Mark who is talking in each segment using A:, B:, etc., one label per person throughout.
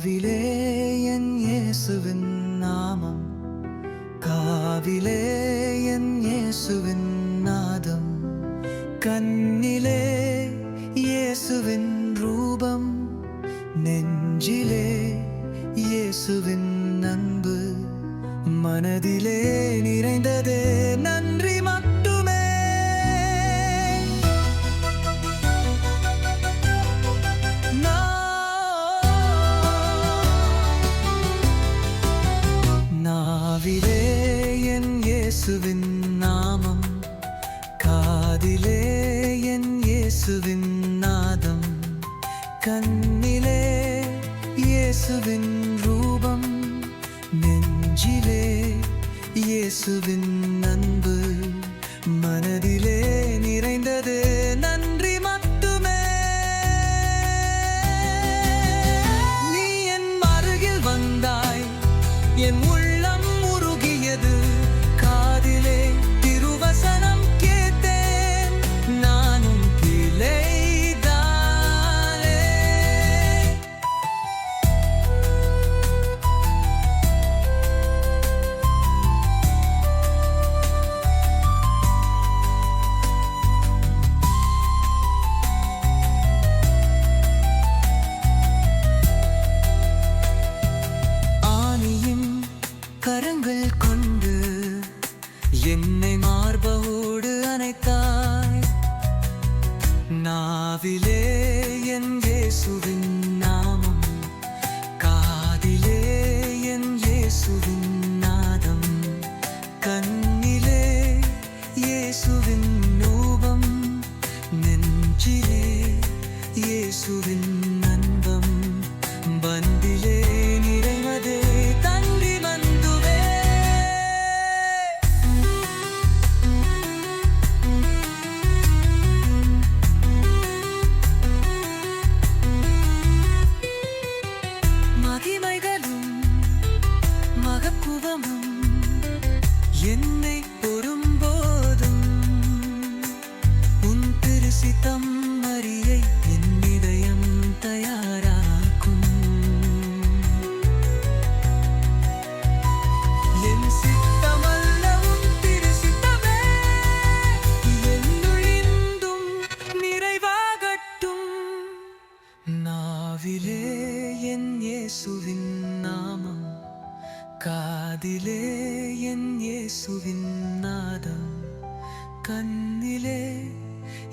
A: நாவிலே என் இயேசுவின் நாமம், காவிலே என் இயேசுவின் நாதம், கண்ணிலே இயேசுவின் ரூபம், நெஞ்சிலே இயேசுவின் அன்பு, மனதிலே நிறைந்ததே நன்றி மட்டுமே. நாவிலே என் இயேசுவின் நாமம், காதிலே என் இயேசுவின் நாதம், கண்ணிலே இயேசுவின் ரூபம், நெஞ்சிலே இயேசுவின் அன்பு, மனதிலே நிறைந்தது நன்றி மட்டுமே. நீ என் அருகில் வந்தாய், என் உள்ளம் உருகியது, காதிலே திருவசனம் கேட்டேன், நானும் பிழைதானே. கரங்கள் கொண்டு என்னை மார்போடு அணைத்தாய், நாவிலே என் இயேசுவின் நாமம், காதிலே என் இயேசுவின் நாதம், கண்ணிலே இயேசுவின் ரூபம், நெஞ்சிலே இயேசுவின் அன்பம், பந்திலே நிறைவதே தன்றி வந்துவே. மகிமைகளும் மகத்துவமும் என்னை பொறும்போதும் உன் திருசித்தம் அறியை என் இதயம் தயாராக்கும். என் சித்தமல்ல உன் திருசித்தமே என்னுழிந்தும் நிறைவாகட்டும். நாவிலே என் இயேசுவின் நாமம், காதிலே என் இயேசுவின் நாதம், கண்ணிலே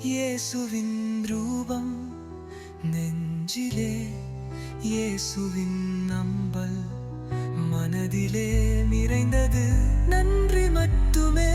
A: இயேசுவின் ரூபம், நெஞ்சிலே இயேசுவின் நம்பல், மனதிலே நிறைந்தது நன்றி மட்டுமே.